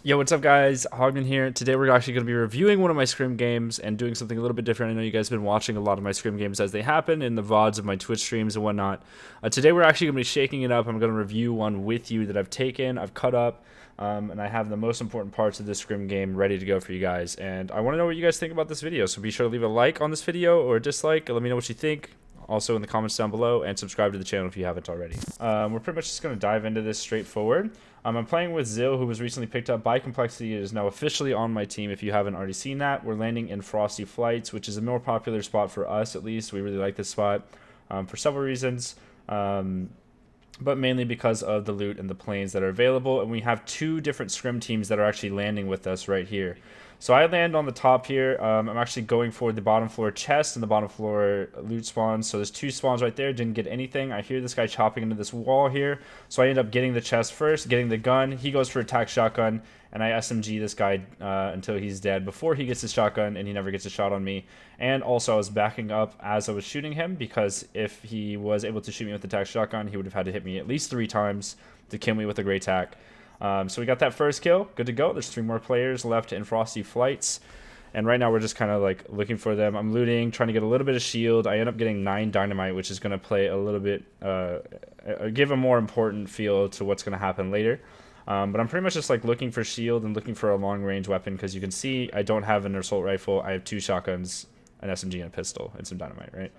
Yo, what's up, guys? Hogman here. Today we're actually going to be reviewing one of my Scrim games and doing something a little bit different. I know you guys have been watching a lot of my Scrim games as they happen in the VODs of my Twitch streams and whatnot. Today we're actually going to be shaking it up. I'm going to review one with you that I've taken, I've cut up, and I have the most important parts of this Scrim game ready to go for you guys. And I want to know what you guys think about this video, so be sure to leave a like on this video or a dislike. Let me know what you think. Also in the comments down below, and subscribe to the channel if you haven't already. We're pretty much just going to dive into this straightforward. I'm playing with Zil, who was recently picked up by Complexity. It is now officially on my team if you haven't already seen that. We're landing in Frosty Flights, which is a more popular spot for us, at least. We really like this spot for several reasons, but mainly because of the loot and the planes that are available. And we have two different Scrim teams that are actually landing with us right here. So I land on the top here. I'm actually going for the bottom floor chest and the bottom floor loot spawns. So there's two spawns right there. Didn't get anything. I hear this guy chopping into this wall here. So I end up getting the chest first, getting the gun. He goes for attack shotgun, and I SMG this guy until he's dead before he gets his shotgun, and he never gets a shot on me. And also I was backing up as I was shooting him, because if he was able to shoot me with the attack shotgun, he would have had to hit me at least 3 times to kill me with a great tack. So we got that first kill. Good to go. There's 3 more players left in Frosty Flights. And right now we're just kind of like looking for them. I'm looting, trying to get a little bit of shield. I end up getting 9 dynamite, which is going to play a little bit, give a more important feel to what's going to happen later. But I'm pretty much just like looking for shield and looking for a long range weapon, because you can see I don't have an assault rifle. I have 2 shotguns, an SMG, and a pistol, and some dynamite, right?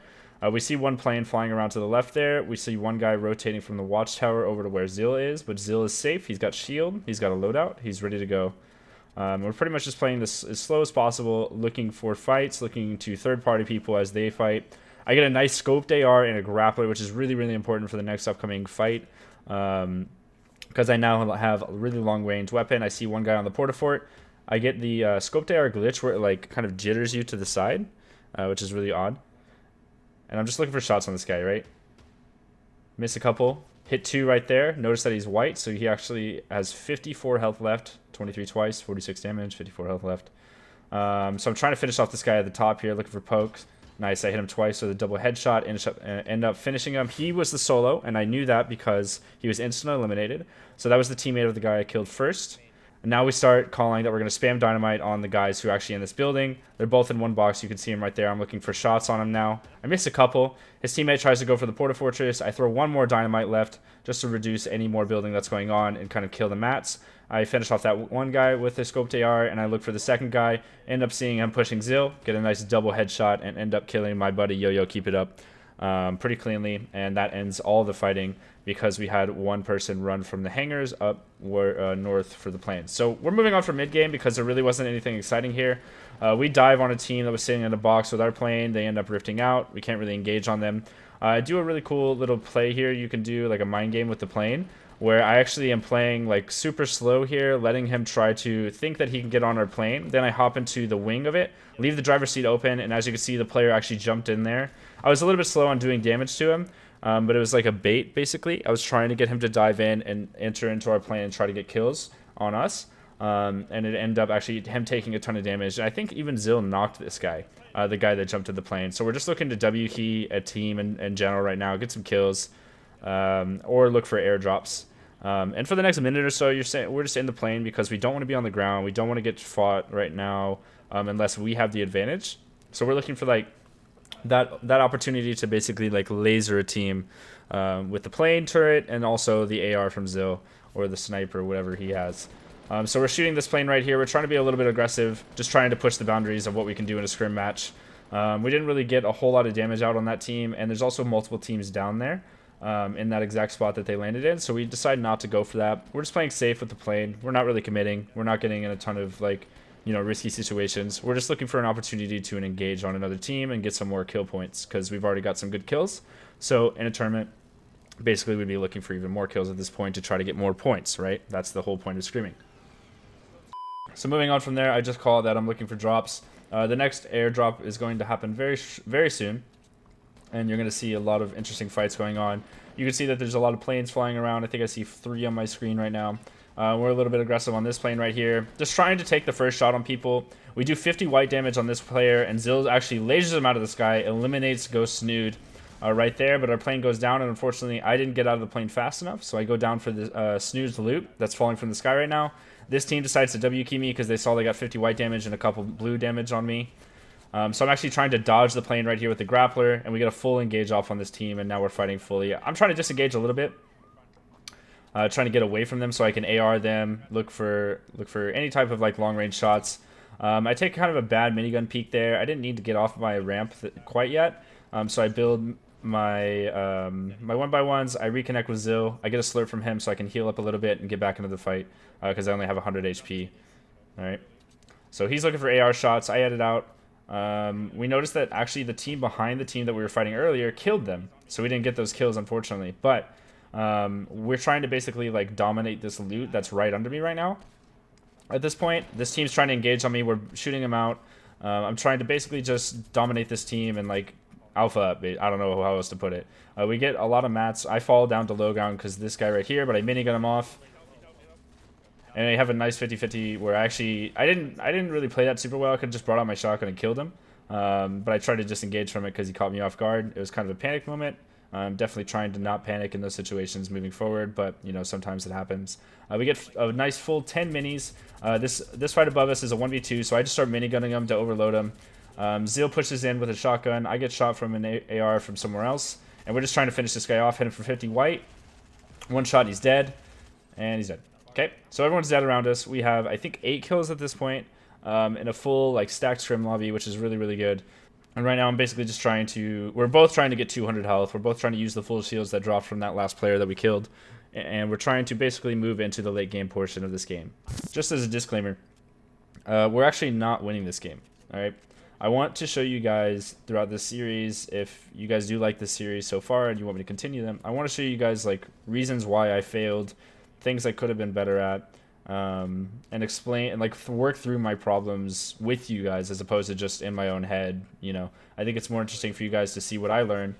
We see one plane flying around to the left there. We see one guy rotating from the watchtower over to where Zil is, but Zil is safe. He's got shield. He's got a loadout. He's ready to go. We're pretty much just playing this as slow as possible, looking for fights, looking to third-party people as they fight. I get a nice scoped AR and a grappler, which is really, really important for the next upcoming fight, because I now have a really long-range weapon. I see one guy on the porta-fort. I get the scoped AR glitch where it like kind of jitters you to the side, which is really odd. And I'm just looking for shots on this guy, right? Miss a couple. Hit 2 right there. Notice that he's white, so he actually has 54 health left. 23 twice, 46 damage, 54 health left. So I'm trying to finish off this guy at the top here, looking for pokes. Nice, I hit him twice with a double headshot, end up finishing him. He was the solo, and I knew that because he was instantly eliminated. So that was the teammate of the guy I killed first. And now we start calling that we're going to spam dynamite on the guys who are actually in this building. They're both in one box. You can see him right there. I'm looking for shots on him now. I missed a couple. His teammate tries to go for the porta fortress. I throw one more dynamite left just to reduce any more building that's going on and kind of kill the mats. I finish off that one guy with the scoped AR, and I look for the second guy. End up seeing him pushing Zil, get a nice double headshot, and end up killing my buddy Yo-Yo. Keep it up. Pretty cleanly, and that ends all the fighting because we had one person run from the hangars up north for the planes. So we're moving on from mid game because there really wasn't anything exciting here. We dive on a team that was sitting in a box with our plane. They end up rifting out. We can't really engage on them. I do a really cool little play here. You can do like a mind game with the plane, where I actually am playing like super slow here, letting him try to think that he can get on our plane. Then I hop into the wing of it, leave the driver's seat open, and as you can see, the player actually jumped in there. I was a little bit slow on doing damage to him, but it was like a bait, basically. I was trying to get him to dive in and enter into our plane and try to get kills on us, and it ended up actually him taking a ton of damage. And I think even Zil knocked this guy, the guy that jumped in the plane. So we're just looking to W-key a team in general right now, get some kills, or look for airdrops. And for the next minute or so, we're just in the plane because we don't want to be on the ground. We don't want to get fought right now unless we have the advantage. So we're looking for like that opportunity to basically like laser a team with the plane turret and also the AR from Zil or the sniper, whatever he has. So we're shooting this plane right here. We're trying to be a little bit aggressive, just trying to push the boundaries of what we can do in a scrim match. We didn't really get a whole lot of damage out on that team, and there's also multiple teams down there in that exact spot that they landed in, so we decided not to go for that. We're just playing safe with the plane. We're not really committing. We're not getting in a ton of like, you know, risky situations. We're just looking for an opportunity to engage on another team and get some more kill points because we've already got some good kills. So in a tournament, basically we'd be looking for even more kills at this point to try to get more points, right? That's the whole point of screaming. So moving on from there, I just call that I'm looking for drops. The next airdrop is going to happen very soon, and you're going to see a lot of interesting fights going on. You can see that there's a lot of planes flying around. I think I see 3 on my screen right now. We're a little bit aggressive on this plane right here, just trying to take the first shot on people. We do 50 white damage on this player, and Zil actually lasers him out of the sky, eliminates Ghost Snood right there, but our plane goes down, and unfortunately I didn't get out of the plane fast enough, so I go down for the Snood's loot that's falling from the sky right now. This team decides to W key me because they saw they got 50 white damage and a couple blue damage on me. So I'm actually trying to dodge the plane right here with the grappler, and we get a full engage off on this team, and now we're fighting fully. I'm trying to disengage a little bit, trying to get away from them so I can AR them, look for any type of like long range shots. I take kind of a bad minigun peek there. I didn't need to get off my ramp quite yet, so I build my my 1x1s. I reconnect with Zill. I get a slurp from him so I can heal up a little bit and get back into the fight because I only have 100 HP. All right, so he's looking for AR shots. I edit out. We noticed that actually the team behind the team that we were fighting earlier killed them, so we didn't get those kills unfortunately. But we're trying to basically like dominate this loot that's right under me right now. At this point, this team's trying to engage on me. We're shooting them out. I'm trying to basically just dominate this team and like alpha up. I don't know how else to put it. We get a lot of mats. I fall down to low ground because this guy right here, but I minigun him off. And I have a nice 50-50 where I didn't really play that super well. I could have just brought out my shotgun and killed him. But I tried to disengage from it because he caught me off guard. It was kind of a panic moment. I'm definitely trying to not panic in those situations moving forward, but you know, sometimes it happens. We get a nice full 10 minis. This fight above us is a 1v2, so I just start minigunning him to overload him. Zeal pushes in with a shotgun. I get shot from an AR from somewhere else, and we're just trying to finish this guy off. Hit him for 50 white. One shot, he's dead, and he's dead. Okay, so everyone's dead around us. We have, I think, 8 kills at this point in a full like stacked scrim lobby, which is really, really good. And right now I'm basically just trying to... We're both trying to get 200 health. We're both trying to use the full shields that dropped from that last player that we killed. And we're trying to basically move into the late game portion of this game. Just as a disclaimer, we're actually not winning this game. Alright? I want to show you guys throughout this series, if you guys do like this series so far and you want me to continue them, I want to show you guys like reasons why I failed, things I could have been better at. And explain and like work through my problems with you guys as opposed to just in my own head. You know, I think it's more interesting for you guys to see what I learn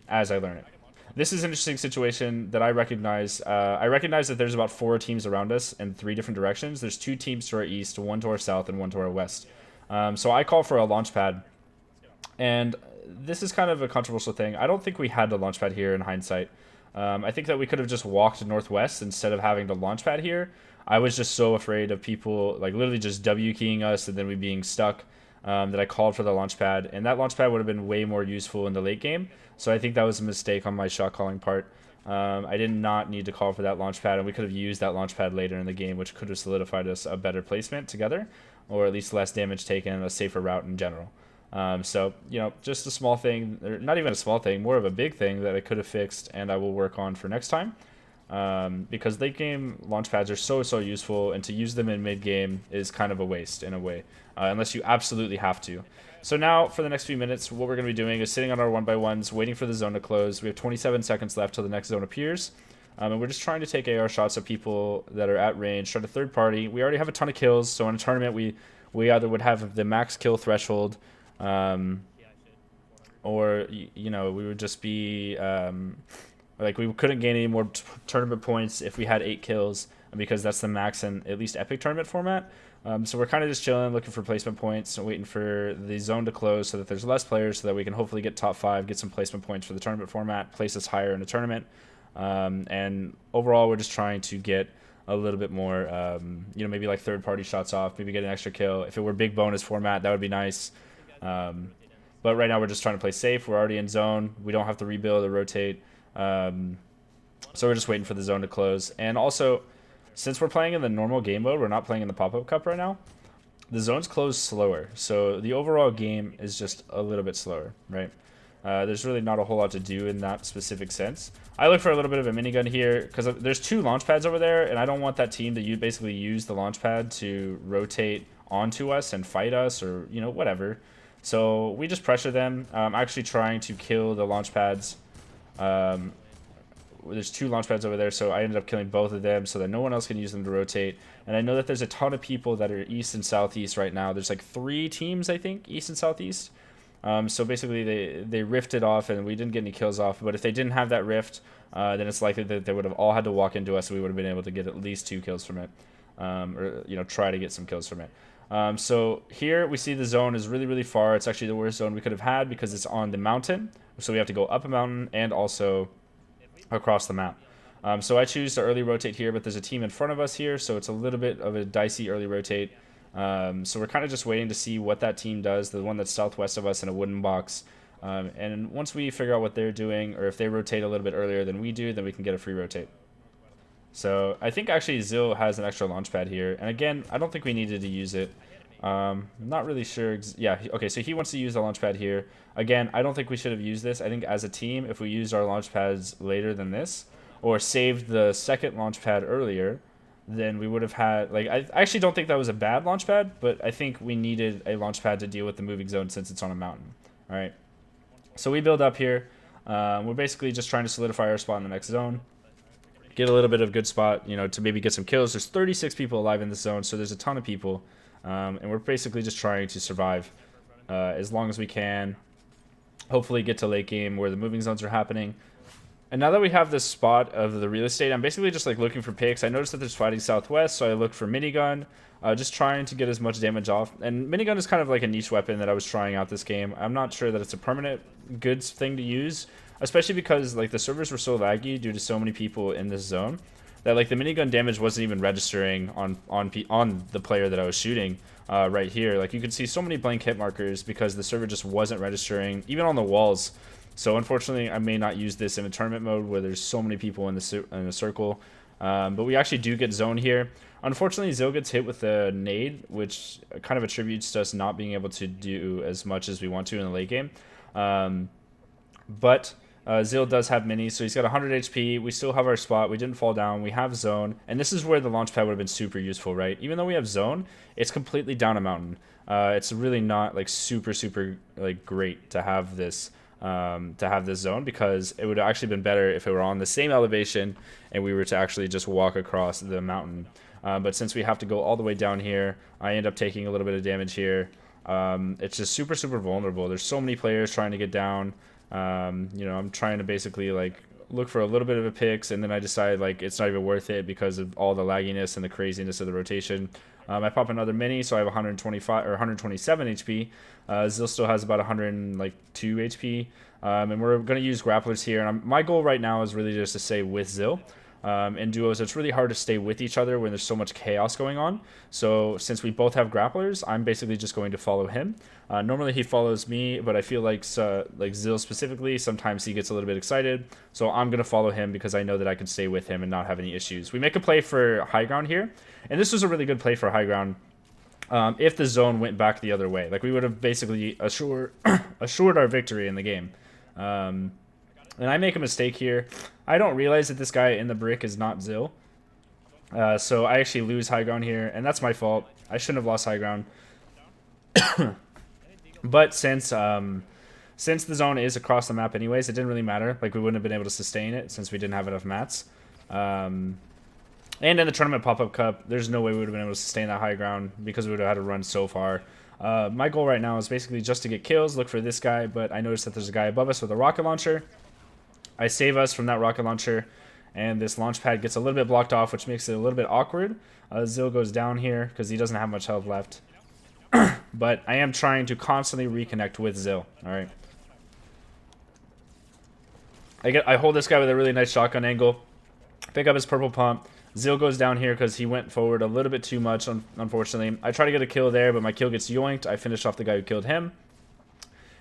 as I learn it. This is an interesting situation that I recognize. I recognize that there's about 4 teams around us in 3 different directions. There's 2 teams to our east, 1 to our south, and 1 to our west. So I call for a launch pad, and this is kind of a controversial thing. I don't think we had the launch pad here in hindsight. I think that we could have just walked northwest instead of having the launch pad here. I was just so afraid of people like literally just W keying us and then we being stuck that I called for the launch pad. And that launch pad would have been way more useful in the late game. So I think that was a mistake on my shot calling part. I did not need to call for that launch pad, and we could have used that launch pad later in the game, which could have solidified us a better placement together, or at least less damage taken, a safer route in general. So, you know, just a small thing, or not even a small thing, more of a big thing that I could have fixed and I will work on for next time. Because late game launch pads are so useful, and to use them in mid game is kind of a waste in a way, unless you absolutely have to. So now for the next few minutes, what we're going to be doing is sitting on our 1x1s, waiting for the zone to close. We have 27 seconds left till the next zone appears. And we're just trying to take AR shots at people that are at range, try to third party. We already have a ton of kills, so in a tournament we either would have the max kill threshold, or you know, we would just be like we couldn't gain any more tournament points if we had 8 kills, because that's the max in at least epic tournament format. So we're kind of just chilling, looking for placement points, waiting for the zone to close so that there's less players, so that we can hopefully get top 5, get some placement points for the tournament format, place us higher in the tournament. And overall, we're just trying to get a little bit more, you know, maybe like third-party shots off, maybe get an extra kill. If it were big bonus format, that would be nice. But right now, we're just trying to play safe. We're already in zone. We don't have to rebuild or rotate. So we're just waiting for the zone to close. And also, since we're playing in the normal game mode, we're not playing in the pop-up cup right now, the zones close slower. So the overall game is just a little bit slower, right? There's really not a whole lot to do in that specific sense. I look for a little bit of a minigun here because there's 2 launch pads over there, and I don't want that team to basically use the launch pad to rotate onto us and fight us, or, you know, whatever. So we just pressure them. I'm actually trying to kill the launch pads. There's 2 launch pads over there, so I ended up killing both of them so that no one else can use them to rotate. And I know that there's a ton of people that are east and southeast right now. There's like 3 teams, I think, east and southeast. So basically they rifted off, and we didn't get any kills off. But if they didn't have that rift, then it's likely that they would have all had to walk into us, so we would have been able to get at least 2 kills from it, or, you know, try to get some kills from it. So here we see the zone is really far. It's actually the worst zone we could have had because it's on the mountain, so we have to go up a mountain and also across the map. So I choose to early rotate here, but there's a team in front of us here, so it's a little bit of a dicey early rotate. So we're kind of just waiting to see what that team does, the one that's southwest of us in a wooden box. And once we figure out what they're doing, or if they rotate a little bit earlier than we do, then we can get a free rotate. So I think actually Zil has an extra launch pad here. And again, I don't think we needed to use it. Not really sure. Yeah, okay, so he wants to use the launch pad here. Again, I don't think we should have used this. I think as a team, if we used our launch pads later than this, or saved the second launch pad earlier, then we would have had, like, I actually don't think that was a bad launch pad, but I think we needed a launch pad to deal with the moving zone since it's on a mountain. All right, so we build up here. We're basically just trying to solidify our spot in the next zone, get a little bit of good spot, you know, to maybe get some kills. There's 36 people alive in this zone, so there's a ton of people, and we're basically just trying to survive as long as we can. Hopefully get to late game where the moving zones are happening. And now that we have this spot of the real estate, I'm basically just like looking for picks. I noticed that there's fighting southwest, so I look for minigun, just trying to get as much damage off. And minigun is kind of like a niche weapon that I was trying out this game. I'm not sure that it's a permanent good thing to use, especially because like the servers were so laggy due to so many people in this zone that like the minigun damage wasn't even registering on the player that I was shooting right here. Like you could see so many blank hit markers because the server just wasn't registering, even on the walls. So unfortunately, I may not use this in a tournament mode where there's so many people in the circle. But we actually do get zone here. Unfortunately, Zil gets hit with a nade, which kind of attributes to us not being able to do as much as we want to in the late game. But Zil does have minis, so he's got 100 HP. We still have our spot. We didn't fall down. We have zone. And this is where the launch pad would have been super useful, right? Even though we have zone, it's completely down a mountain. It's really not like super like great to have this zone, because it would have actually been better if it were on the same elevation and we were to actually just walk across the mountain. But since we have to go all the way down here, I end up taking a little bit of damage here. It's just super vulnerable. There's so many players trying to get down. You know, I'm trying to basically like look for a little bit of a picks, and then I decide like it's not even worth it because of all the lagginess and the craziness of the rotation. I pop another mini, so I have 125 or 127 HP. Zil still has about 102 HP, and we're going to use grapplers here. And my goal right now is really just to stay with Zil. In duos, it's really hard to stay with each other when there's so much chaos going on. So since we both have grapplers, I'm basically just going to follow him. Normally he follows me, but I feel like Zil specifically, sometimes he gets a little bit excited. So I'm going to follow him because I know that I can stay with him and not have any issues. We make a play for high ground here, and this was a really good play for high ground. If the zone went back the other way, like we would have basically assured our victory in the game. And I make a mistake here. I don't realize that this guy in the brick is not Zil. So I actually lose high ground here, and that's my fault. I shouldn't have lost high ground. But since the zone is across the map anyways, it didn't really matter. Like we wouldn't have been able to sustain it since we didn't have enough mats. And in the tournament pop-up cup, there's no way we would have been able to sustain that high ground because we would have had to run so far. My goal right now is basically just to get kills, look for this guy, but I noticed that there's a guy above us with a rocket launcher. I save us from that rocket launcher, and this launch pad gets a little bit blocked off, which makes it a little bit awkward. Zil goes down here because he doesn't have much health left. But I am trying to constantly reconnect with Zil. All right. I hold this guy with a really nice shotgun angle. Pick up his purple pump. Zil goes down here because he went forward a little bit too much, unfortunately. I try to get a kill there, but my kill gets yoinked. I finish off the guy who killed him.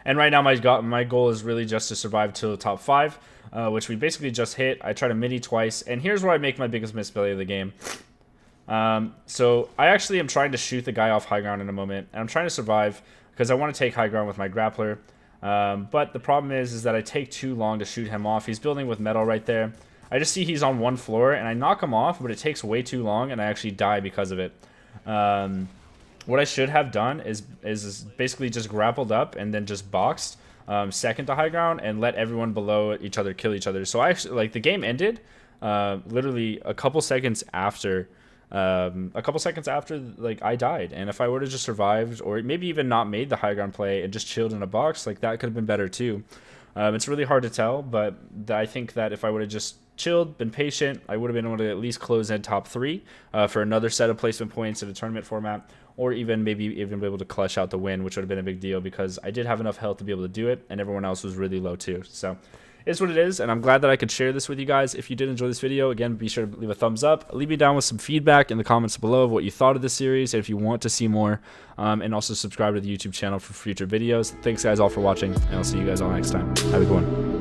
And right now my goal is really just to survive till the top 5, which we basically just hit. I try to midi twice, and here's where I make my biggest misplay of the game. So I actually am trying to shoot the guy off high ground in a moment, and I'm trying to survive because I want to take high ground with my grappler. But the problem is that I take too long to shoot him off. He's building with metal right there. I just see he's on one floor, and I knock him off, but it takes way too long, and I actually die because of it. What I should have done is basically just grappled up and then just boxed second to high ground and let everyone below each other kill each other. So I actually, like, the game ended literally a couple seconds after like I died. And if I would have just survived, or maybe even not made the high ground play and just chilled in a box, like that could have been better too. It's really hard to tell, but I think that if I would have just chilled, been patient, I would have been able to at least close in top 3 for another set of placement points in a tournament format, or even maybe even be able to clutch out the win, which would have been a big deal because I did have enough health to be able to do it, and everyone else was really low too. So it's what it is, and I'm glad that I could share this with you guys. If you did enjoy this video, again, be sure to leave a thumbs up. Leave me down with some feedback in the comments below of what you thought of this series, and if you want to see more, and also subscribe to the YouTube channel for future videos. Thanks, guys, all for watching, and I'll see you guys all next time. Have a good one.